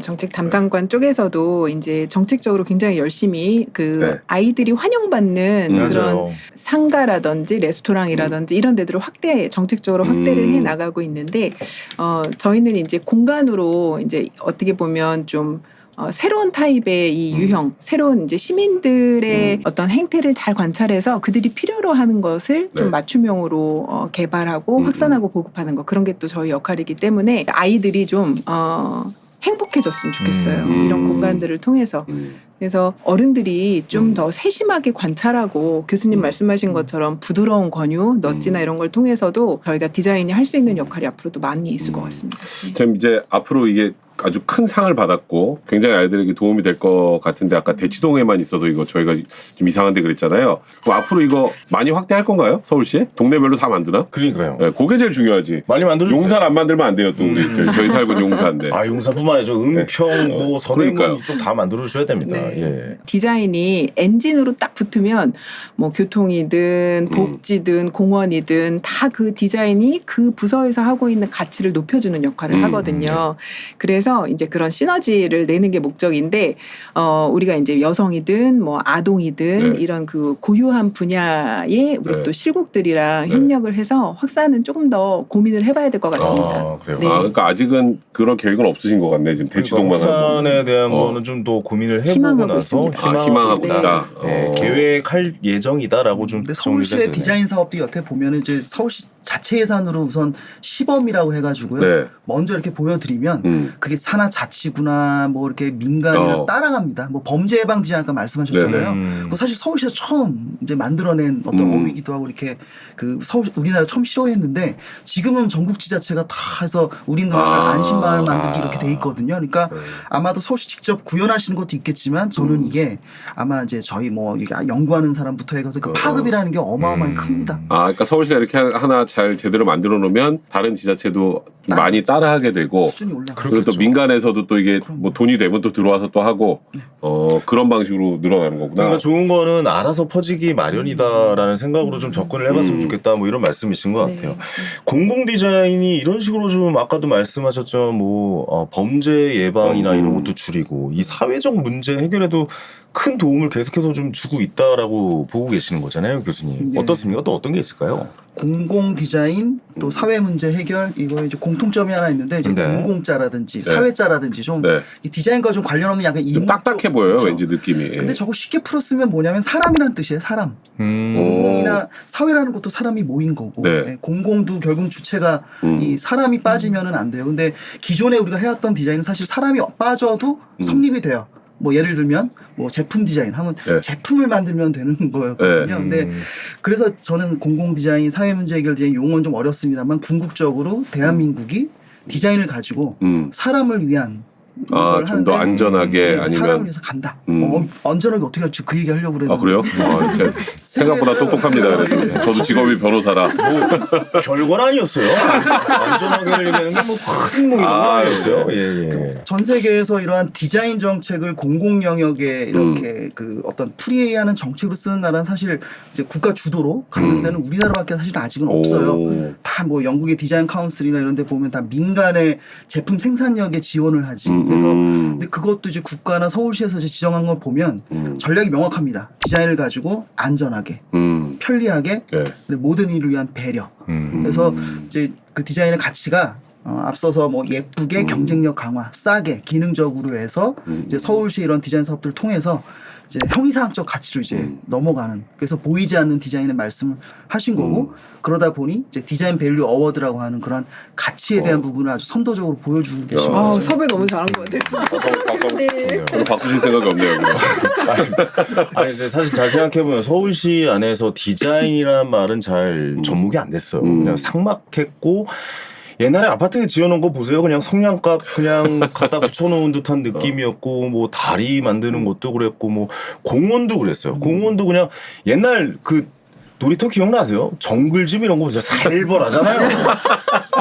정책 담당관 쪽에서도 이제 정책적으로 굉장히 열심히 그 네. 아이들이 환영받는 그런 상가라든지 레스토랑이라든지 이런 데들을 정책적으로 확대를 해 나가고 있는데 저희는 이제 공간으로 이제 어떻게 보면 좀 새로운 타입의 이 유형, 새로운 이제 시민들의 어떤 행태를 잘 관찰해서 그들이 필요로 하는 것을 네. 좀 맞춤형으로 개발하고 확산하고 보급하는 거 그런 게 또 저희 역할이기 때문에 아이들이 좀 행복해졌으면 좋겠어요. 이런 공간들을 통해서. 그래서 어른들이 좀 더 세심하게 관찰하고 교수님 말씀하신 것처럼 부드러운 권유, 넛지나 이런 걸 통해서도 저희가 디자인이 할 수 있는 역할이 앞으로도 많이 있을 것 같습니다. 지금 이제 앞으로 이게 아주 큰 상을 받았고 굉장히 아이들에게 도움이 될 것 같은데 아까 대치동에만 있어도 이거 저희가 좀 이상한데 그랬잖아요. 그럼 앞으로 이거 많이 확대할 건가요? 서울시에? 동네별로 다 만드나? 그러니까요. 네, 그게 제일 중요하지. 많이 만들어주세요. 용산 안 만들면 안 돼요. 또 우리 저희 살고 있는 용산인데. 아 용산뿐만 아니죠. 은평, 뭐 서대문 그러니까요. 이쪽 다 만들어 주셔야 됩니다. 네. 예. 디자인이 엔진으로 딱 붙으면 뭐 교통이든 복지든 공원이든 다 그 디자인이 그 부서에서 하고 있는 가치를 높여주는 역할을 하거든요. 그래서 이제 그런 시너지를 내는 게 목적인데 우리가 이제 여성이든 뭐 아동이든 네. 이런 그 고유한 분야에 우리 네. 또 실국들이랑 네. 협력을 해서 확산은 조금 더 고민을 해봐야 될 것 같습니다. 아, 그래요. 네. 그러니까 아직은 그런 계획은 없으신 것 같네. 지금 대치동만 하고. 확산에 대한 어. 거는 좀 더 고민을 해보고 희망을 희망하고 나서 있습니다. 희망하고 네. 있다. 네, 계획할 예정이다라고 좀 근데 정리가 서울시의 되네요. 디자인 사업도 여태 보면은 이제 서울시 자체 예산으로 우선 시범이라고 해가지고요. 네. 먼저 이렇게 보여드리면 그게 산하 자치구나 뭐 이렇게 민간이나 따라갑니다. 뭐 범죄 예방 디자인 아까 말씀하셨잖아요. 그거 사실 서울시가 처음 이제 만들어낸 어떤 어휘기도 하고 이렇게 그 서울 우리나라 처음 시도했는데 지금은 전국 지자체가 다 해서 우리나라 안심마을 만들기 이렇게 돼 있거든요. 그러니까 아마도 서울시 직접 구현하시는 것도 있겠지만 저는 이게 아마 이제 저희 뭐 이게 연구하는 사람부터 해서 그 파급이라는 게 어마어마하게 큽니다. 그러니까 서울시가 이렇게 하나 잘 제대로 만들어 놓으면 다른 지자체도 많이 따라하게 되고 수준이 올라가. 그리고 또 민간에서도 또 이게 뭐 돈이 되면 또 들어와서 또 하고 그런 방식으로 늘어나는 거구나. 그러니까 좋은 거는 알아서 퍼지기 마련이다라는 생각으로 좀 접근을 해봤으면 좋겠다 뭐 이런 말씀이신 것 같아요. 네. 공공 디자인이 이런 식으로 좀 아까도 말씀하셨죠. 뭐 범죄 예방이나 이런 것도 줄이고 이 사회적 문제 해결에도 큰 도움을 계속해서 좀 주고 있다라고 보고 계시는 거잖아요, 교수님. 네. 어떻습니까? 또 어떤 게 있을까요? 공공 디자인 또 사회 문제 해결 이거 이제 공통점이 하나 있는데 이제 네. 공공자라든지 네. 사회자라든지 좀 네. 이 디자인과 좀 관련 없는 약간 좀 인문 딱딱해 쪽, 보여요, 그렇죠? 왠지 느낌이. 근데 저거 쉽게 풀었으면 뭐냐면 사람이란 뜻이에요. 사람. 공공이나 사회라는 것도 사람이 모인 거고 네. 네, 공공도 결국 주체가 이 사람이 빠지면은 안 돼요. 근데 기존에 우리가 해왔던 디자인은 사실 사람이 빠져도 성립이 돼요. 뭐 예를 들면 뭐 제품 디자인 하면 네. 제품을 만들면 되는 거였거든요. 네. 근데 그래서 저는 공공 디자인, 사회 문제 해결 디자인 용어는 좀 어렵습니다만 궁극적으로 대한민국이 디자인을 가지고 사람을 위한 걸 좀 더 하는데 안전하게 네, 아니면 사람을 위해서 간다. 안전하게 어떻게 할지 그 얘기 하려고 그랬는데. 그래요? 제가 생각보다 똑똑합니다. 그래서. 저도 직업이 변호사라. 뭐 별건 아니었어요. 안전하게를 얘기하는 게 뭐 큰 뭐 이런 건 아니었어요. 예. 전 세계에서 이러한 디자인 정책을 공공 영역에 이렇게 그 어떤 프리하는 정책으로 쓰는 나라는 사실 이제 국가 주도로 가는 데는 우리나라밖에 사실 아직은 없어요. 다 뭐 영국의 디자인 카운슬이나 이런 데 보면 다 민간의 제품 생산력에 지원을 하지. 그래서 근데 그것도 이제 국가나 서울시에서 이제 지정한 걸 보면 전략이 명확합니다. 디자인을 가지고 안전하게, 편리하게, 네. 모든 이를 위한 배려. 그래서 이제 그 디자인의 가치가 앞서서 뭐 예쁘게 경쟁력 강화, 싸게, 기능적으로 해서 이제 서울시 이런 디자인 사업들을 통해서 이제 형이상학적 가치로 이제 넘어가는 그래서 보이지 않는 디자인의 말씀을 하신 거고 그러다 보니 이제 디자인 밸류 어워드라고 하는 그런 가치에 대한 부분을 아주 선도적으로 보여주고 계신 거죠. 섭외 너무 잘한 것 같아요. 네. 저는 바꾸실 생각이 없네요. 여기는. 아니 근데 사실 잘 생각해보면 서울시 안에서 디자인이라는 말은 잘 접목이 안 됐어요. 그냥 삭막했고 옛날에 아파트 지어놓은 거 보세요. 그냥 성냥갑 그냥 갖다 붙여놓은 듯한 느낌이었고 뭐 다리 만드는 것도 그랬고 뭐 공원도 그랬어요. 공원도 그냥 옛날 그 놀이터 기억나세요? 정글집 이런 거 진짜 살벌하잖아요.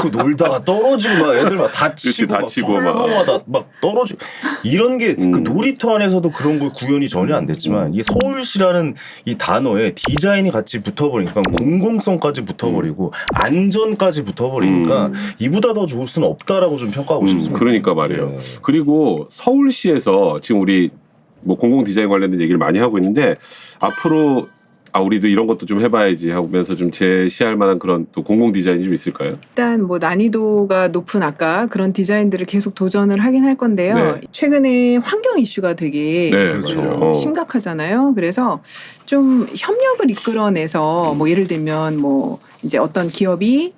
그 놀다가 떨어지고 막 애들 막 다치고 막 철봉마다 막 떨어지고 이런 게 그 놀이터 안에서도 그런 거 구현이 전혀 안 됐지만 이 서울시라는 이 단어에 디자인이 같이 붙어버리니까 공공성까지 붙어버리고 안전까지 붙어버리니까 이보다 더 좋을 수는 없다라고 좀 평가하고 싶습니다. 그러니까 말이에요. 네. 그리고 서울시에서 지금 우리 뭐 공공 디자인 관련된 얘기를 많이 하고 있는데 앞으로 우리도 이런 것도 좀 해봐야지 하면서 좀 제시할 만한 그런 또 공공 디자인이 좀 있을까요? 일단 뭐 난이도가 높은 아까 그런 디자인들을 계속 도전을 하긴 할 건데요. 네. 최근에 환경 이슈가 되게 그렇죠. 심각하잖아요. 그래서 좀 협력을 이끌어내서 뭐 예를 들면 뭐 이제 어떤 기업이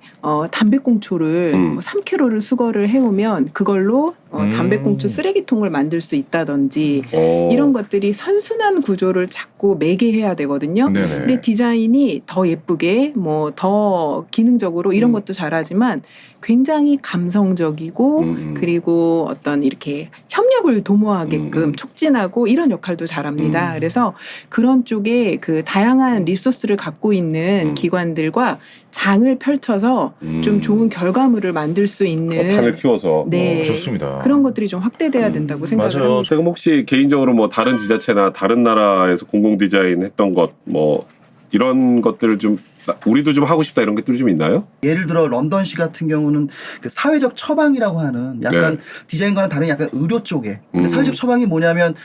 담배꽁초를 뭐 3kg를 수거를 해오면 그걸로 담배꽁초 쓰레기통을 만들 수 있다든지 이런 것들이 선순환 구조를 자꾸 매개해야 되거든요. 네네. 근데 디자인이 더 예쁘게 뭐 더 기능적으로 이런 것도 잘하지만 굉장히 감성적이고 그리고 어떤 이렇게 협력을 도모하게끔 촉진하고 이런 역할도 잘합니다. 그래서 그런 쪽에 그 다양한 리소스를 갖고 있는 기관들과 장을 펼쳐서 좀 좋은 결과물을 만들 수 있는 판을 키워서 네, 좋습니다. 그런 것들이 좀 확대돼야 된다고 생각을 맞아요. 합니다. 지금 혹시 개인적으로 뭐 다른 지자체나 다른 나라에서 공공 디자인 했던 것 뭐 이런 것들을 좀 우리도 좀 하고 싶다 이런 것들이 좀 있나요? 예를 들어 런던시 같은 경우는 그 사회적 처방이라고 하는 약간 디자인과는 다른 약간 의료 쪽에 근데 사회적 처방이 뭐냐면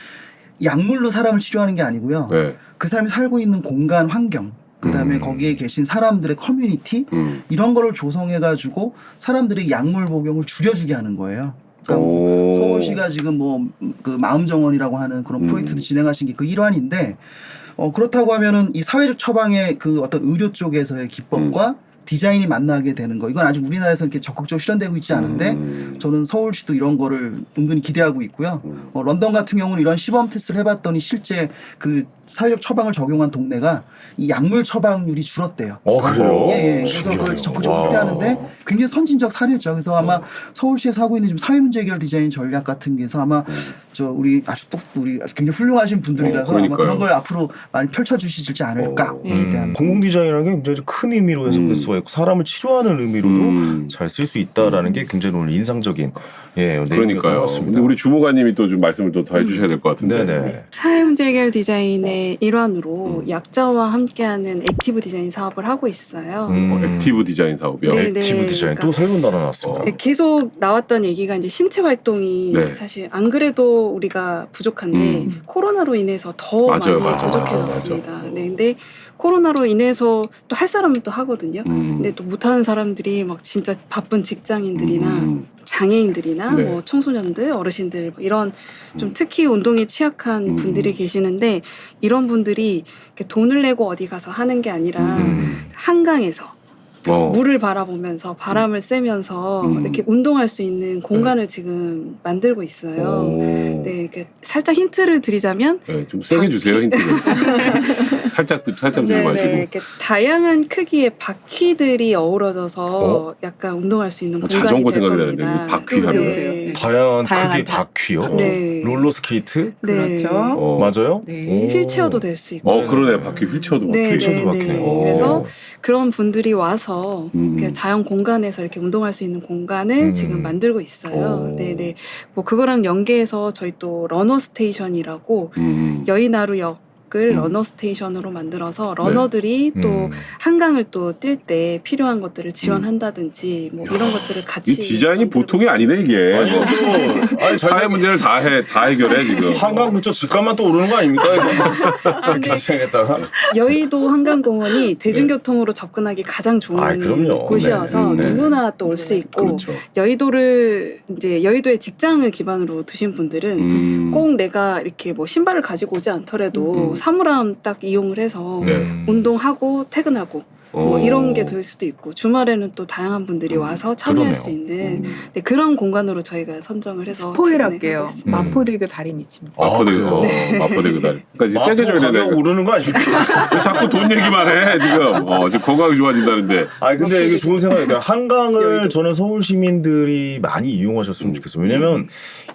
약물로 사람을 치료하는 게 아니고요. 그 사람이 살고 있는 공간 환경 그다음에 거기에 계신 사람들의 커뮤니티 이런 거를 조성해가지고 사람들의 약물 복용을 줄여주게 하는 거예요. 그러니까 오. 서울시가 지금 뭐 그 마음정원이라고 하는 그런 프로젝트도 진행하신 게 그 일환인데 그렇다고 하면은 이 사회적 처방의 그 어떤 의료 쪽에서의 기법과 디자인이 만나게 되는 거 이건 아직 우리나라에서 이렇게 적극적으로 실현되고 있지 않은데 저는 서울시도 이런 거를 은근히 기대하고 있고요. 런던 같은 경우는 이런 시범 테스트를 해봤더니 실제 그 사회적 처방을 적용한 동네가 이 약물 처방률이 줄었대요. 그래요? 예. 그래서 그걸 적극적으로 확대하는데 굉장히 선진적 사례죠. 그래서 아마 서울시에서 하고 있는 지금 사회문제 해결 디자인 전략 같은 게서 아마 우리 굉장히 훌륭하신 분들이라서 아마 그러니까요. 그런 걸 앞으로 많이 펼쳐주시지 않을까 기대합니다. 공공 디자인이라는 게 굉장히 큰 의미로 해석될 수가 있고 사람을 치료하는 의미로도 잘 쓸 수 있다라는 게 굉장히 오늘 인상적인 내용이었던 것 그러니까요. 같습니다. 근데 우리 주무관님이 또 좀 말씀을 또 더 해주셔야 될 것 같은데. 네네. 사회문제 해결 디자인의 일환으로 약자와 함께하는 액티브 디자인 사업을 하고 있어요. 액티브 디자인 사업이요. 네. 액티브 디자인 또 새로운 단어 나왔습니다. 네, 계속 나왔던 얘기가 이제 신체 활동이 네. 사실 안 그래도 우리가 부족한데 코로나로 인해서 더 맞아요, 많이 맞아요. 부족해졌습니다. 맞아. 네, 근데 코로나로 인해서 또 할 사람은 또 하거든요. 근데 또 못하는 사람들이 막 진짜 바쁜 직장인들이나 장애인들이나 네. 뭐 청소년들, 어르신들 뭐 이런 좀 특히 운동에 취약한 분들이 계시는데 이런 분들이 이렇게 돈을 내고 어디 가서 하는 게 아니라 한강에서 물을 바라보면서 바람을 쐬면서 이렇게 운동할 수 있는 공간을 지금 만들고 있어요. 네, 이렇게 살짝 힌트를 드리자면 네, 좀 세게 주세요 힌트를. 살짝 주지 네네, 마시고. 이렇게 다양한 크기의 바퀴들이 어우러져서 약간 운동할 수 있는 공간이 자전거 될 생각이 겁니다. 나는데 바퀴 하면. 네. 다양한 다양한 크기 다- 바퀴요? 네. 롤러스케이트? 네. 그렇죠. 맞아요? 네. 휠체어도 될 수 있고. 그러네. 바퀴 휠체어도 바퀴. 네, 휠체어도 네, 바퀴네. 네. 그래서 그런 분들이 와서 음. 이렇게 자연 공간에서 이렇게 운동할 수 있는 공간을 지금 만들고 있어요. 네네. 뭐 그거랑 연계해서 저희 또 러너 스테이션이라고 여의나루역을 러너 스테이션으로 만들어서 러너들이 또 한강을 또 뛸 때 필요한 것들을 지원한다든지 뭐 이런 것들을 같이 이 디자인이 만들고 보통이 아니네 이게. 아니 또 사회 문제를 다 해결해 지금. 한강 근처 집값만 또 오르는 거 아닙니까? 네. 기생했다가 여의도 한강공원이 대중교통으로 접근하기 가장 좋은 그럼요. 곳이어서 네. 누구나 또 올 수 있고 그렇죠. 여의도를 이제 여의도의 직장을 기반으로 두신 분들은 꼭 내가 이렇게 뭐 신발을 가지고 오지 않더라도 사물함 딱 이용을 해서 운동하고 퇴근하고 뭐 이런 게 될 수도 있고 주말에는 또 다양한 분들이 와서 참여할 그러네요. 수 있는 네, 그런 공간으로 저희가 선정을 해서 스포일할게요. 진행하고 있습니다. 마포대교 다리 밑입니다. 마포대교. 그래요? 마포대교 다리. 그러니까 이제 세게 줘야 가격 되네. 오르는 거 아닙니까? 왜 자꾸 돈 얘기만 해 지금. 지금 건강이 좋아진다는데. 아니 근데 이게 좋은 생각이에요. 한강을 저는 서울 시민들이 많이 이용하셨으면 좋겠어요. 왜냐면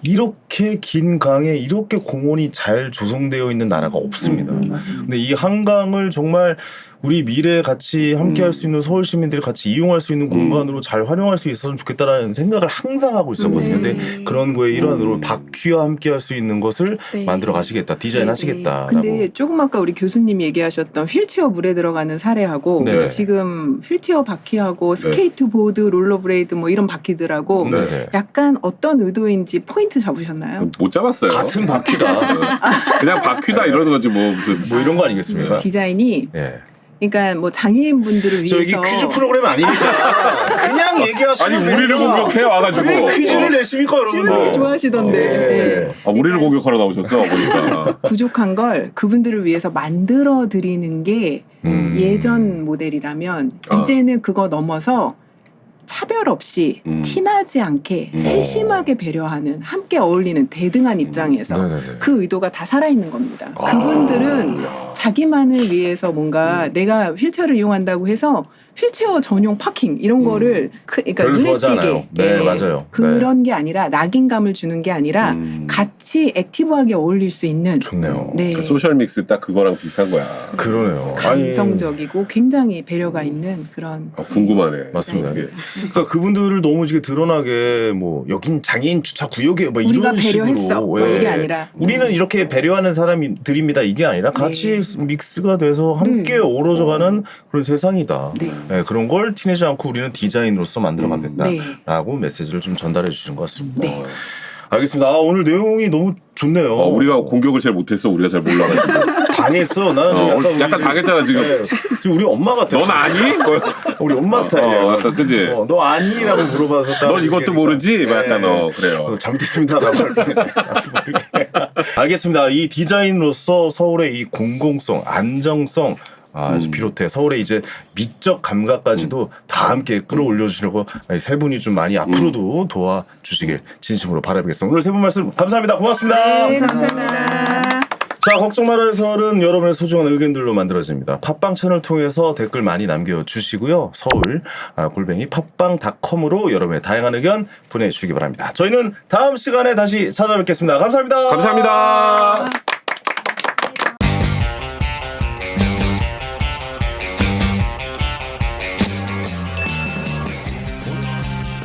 이렇게 긴 강에 이렇게 공원이 잘 조성되어 있는 나라가 없습니다. 근데 이 한강을 정말 우리 미래에 같이 함께 할 수 있는 서울 시민들이 같이 이용할 수 있는 공간으로 잘 활용할 수 있었으면 좋겠다라는 생각을 항상 하고 있었거든요. 네. 근데 그런 거에 일환으로 바퀴와 함께 할 수 있는 것을 네. 만들어 가시겠다, 디자인 네, 하시겠다라고. 근데 조금 아까 우리 교수님 얘기하셨던 휠체어 물에 들어가는 사례하고 네. 지금 휠체어 바퀴하고 스케이트보드, 롤러브레이드 뭐 이런 바퀴들하고 네네. 약간 어떤 의도인지 포인트 잡으셨나요? 못 잡았어요. 같은 바퀴다. 그냥 바퀴다 이러는 거지 뭐 무슨. 뭐 이런 거 아니겠습니까? 디자인이 예. 그러니까 뭐 장애인분들을 저 이게 위해서 퀴즈 프로그램 아니니까 그냥 얘기하시면 아니 우리를 공격해 와가지고. 왜 퀴즈를 내십니까 질문을 여러분들? 좋아하시던데 네. 우리를 공격하러 나오셨어 보니까. 부족한 걸 그분들을 위해서 만들어 드리는 게 예전 모델이라면 이제는 그거 넘어서 차별 없이 티나지 않게 세심하게 배려하는 함께 어울리는 대등한 입장에서 네네네. 그 의도가 다 살아있는 겁니다. 그분들은 자기만을 위해서 뭔가 내가 휠체어를 이용한다고 해서 휠체어 전용 파킹 이런 거를 그러니까 별로 눈에 좋아하지 않아요. 띄게 네, 맞아요. 그런 게 아니라 낙인감을 주는 게 아니라 같이 액티브하게 어울릴 수 있는 좋네요. 네. 그 소셜 믹스 딱 그거랑 비슷한 거야. 그러네요. 감성적이고 굉장히 배려가 있는 그런 궁금하네. 맞습니다. 그게. 그러니까 그분들을 너무 이게 드러나게 뭐 여긴 장애인 주차 구역에 뭐 우리가 이런 배려했어 식으로 뭐 이게 아니라 우리는 이렇게 배려하는 사람들입니다 이게 아니라 같이 믹스가 돼서 함께 어우러져가는 그런 세상이다. 네. 네, 그런 걸 티내지 않고 우리는 디자인으로서 만들어가겠다라고 네. 메시지를 좀 전달해 주신 것 같습니다. 네. 알겠습니다. 오늘 내용이 너무 좋네요. 우리가 공격을 잘 못했어. 우리가 잘 몰라가지고. 당했어. 나는 좀 약간, 우리 약간 지금- 당했잖아 지금. 네, 지금 우리 엄마 같아. 넌 아니? 우리 엄마 스타일이야. 약간 그지. 너 아니라고 물어봐서 딱 넌 이것도 이렇게 모르지? 네. 약간 그래요. 잘못했습니다라고 할 때. 알겠습니다. 이 디자인으로서 서울의 이 공공성, 안정성 비롯해 서울의 이제 미적 감각까지도 다 함께 끌어올려 주시려고 세 분이 좀 많이 앞으로도 도와주시길 진심으로 바라보겠습니다. 오늘 세 분 말씀 감사합니다. 고맙습니다. 네, 감사합니다. 자, 걱정 말아요 서울은 여러분의 소중한 의견들로 만들어집니다. 팟빵 채널 통해서 댓글 많이 남겨주시고요. 서울 골뱅이 팟빵.com으로 여러분의 다양한 의견 보내주시기 바랍니다. 저희는 다음 시간에 다시 찾아뵙겠습니다. 감사합니다. 감사합니다.